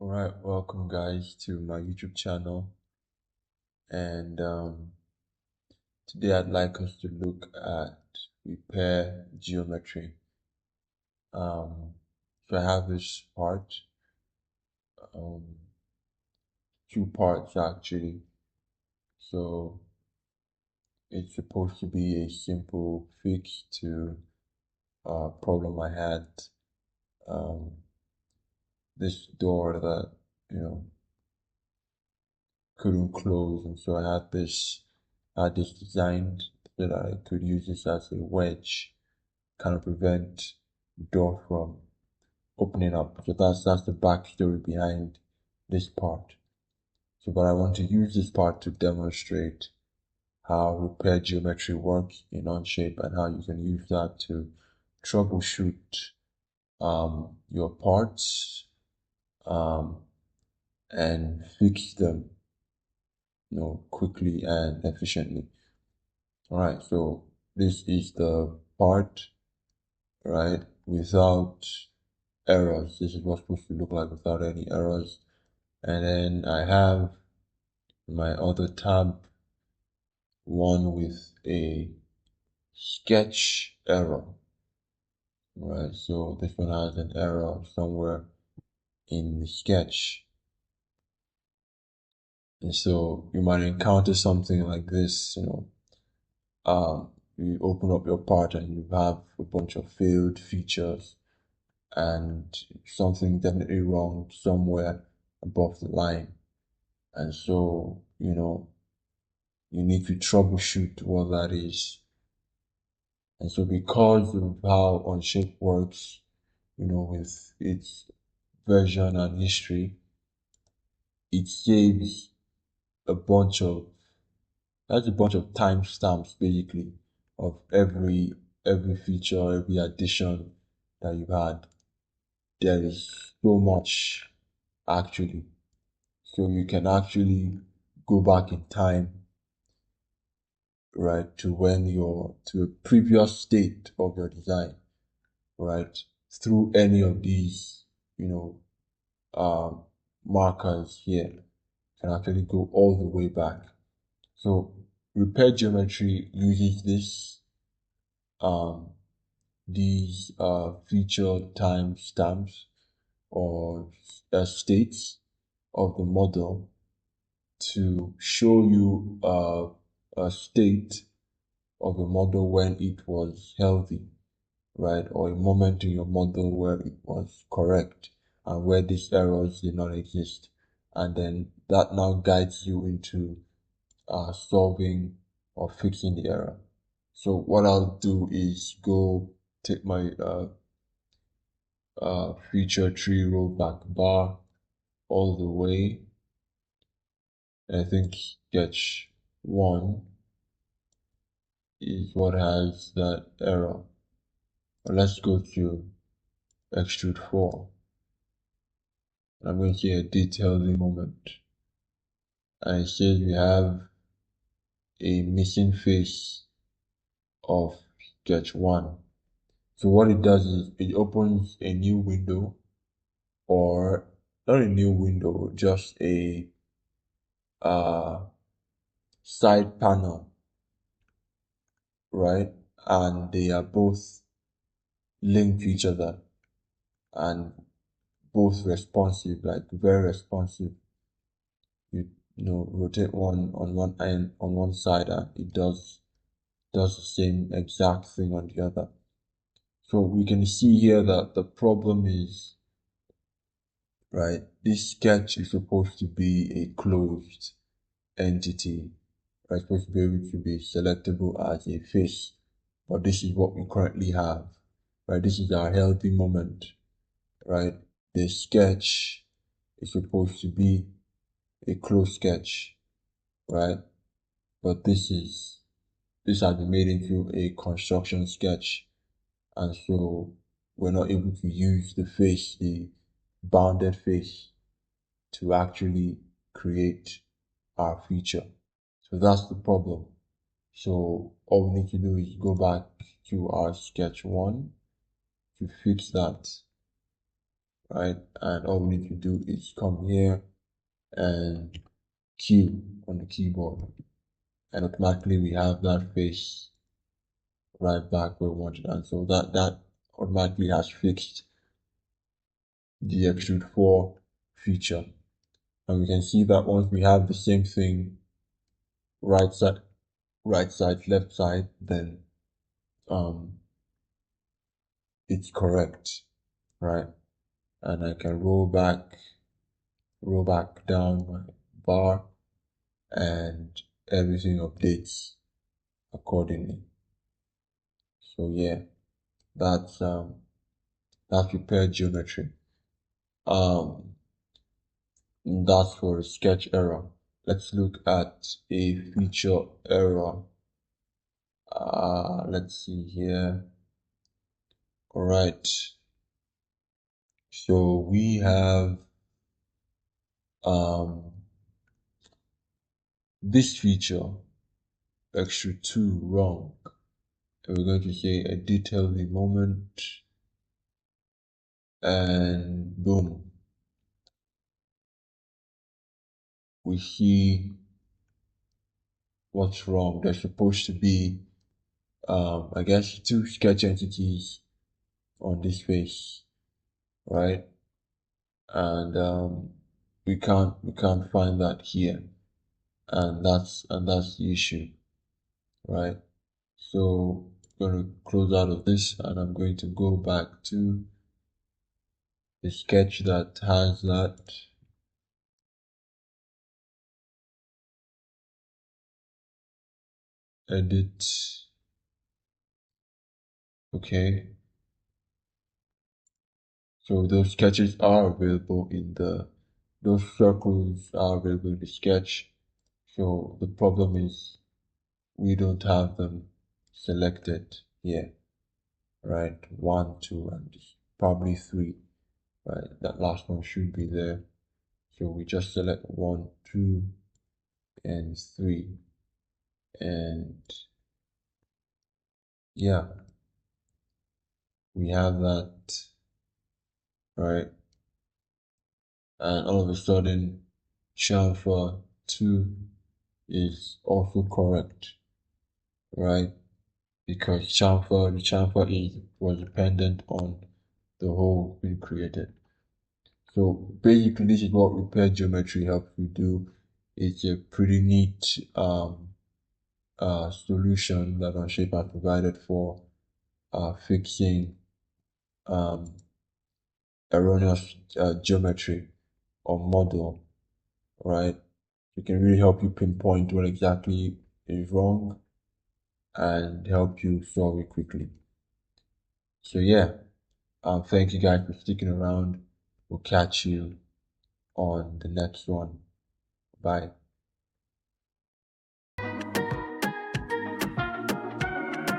Alright, welcome guys to my YouTube channel, and today I'd like us to look at repair geometry. So I have this part, um, two parts actually. So it's supposed to be a simple fix to a problem I had. This door that couldn't close, and so I had this designed so that I could use this as a wedge, kind of prevent the door from opening up. So that's the backstory behind this part. So, but I want to use this part to demonstrate how repair geometry works in Onshape and how you can use that to troubleshoot your parts and fix them quickly and efficiently. All right, so this is the part, right, without errors. This is what's supposed to look like without any errors. And then I have my other tab, one with a sketch error. Right, so this one has an error somewhere in the sketch. And so you might encounter something like this, you open up your part and you have a bunch of failed features and something definitely wrong somewhere above the line. And so, you need to troubleshoot what that is. And so because of how Onshape works, with its version and history, it saves a bunch of that's a bunch of timestamps basically of every feature, every addition that you've had. There is so much actually. So you can actually go back in time, right, to a previous state of your design, right, through any of these, markers here. You can actually go all the way back. So repair geometry uses these feature timestamps or states of the model to show you a state of a model when it was healthy, right? Or a moment in your model where it was correct and where these errors did not exist. And then that now guides you into solving or fixing the error. So what I'll do is go take my feature tree rollback bar all the way. I think sketch 1 is what has that error. But let's go to extrude 4. I'm going to see a detailing moment. And it says we have a missing face of sketch 1. So what it does is it opens a new window, or not a new window, just a side panel, right? And they are both linked to each other and both responsive, like very responsive. You rotate one on one end on one side and it does the same exact thing on the other. So we can see here that the problem is, right, this sketch is supposed to be a closed entity, right? Supposed to be able to be selectable as a face, but this is what we currently have, right? This is our healthy moment, right? The sketch is supposed to be a closed sketch, right? But this has been made into a construction sketch, and so we're not able to use the bounded face, to actually create our feature. So that's the problem. So all we need to do is go back to our sketch 1 to fix that. right? And all we need to do is come here and Q on the keyboard, and automatically we have that face right back where we wanted. And so that automatically has fixed the extrude 4 feature. And we can see that once we have the same thing right side, left side, then it's correct, right? And I can roll back down my bar, and everything updates accordingly. So yeah, that's repair geometry. That's for a sketch error. Let's look at a feature error. Let's see here. All right. So we have this feature, extrude 2 wrong. And we're going to say a detail the moment, and boom. We see what's wrong. There's supposed to be, I guess, 2 sketch entities on this face, right? And we can't find that here, and that's the issue, right? So I'm going to close out of this, and I'm going to go back to the sketch that has that. Edit. Okay. So those sketches are available in those circles are available in the sketch. So the problem is we don't have them selected here, right? 1, 2, and probably 3, right? That last one should be there. So we just select 1, 2, and 3, and yeah, we have that, right? And all of a sudden, chamfer 2 is also correct, right? Because the chamfer was dependent on the hole being created. So basically, this is what repair geometry helps you do. It's a pretty neat solution that Onshape has provided for fixing erroneous geometry or model, right? It can really help you pinpoint what exactly is wrong and help you solve it quickly. So yeah, thank you guys for sticking around. We'll catch you on the next one. Bye.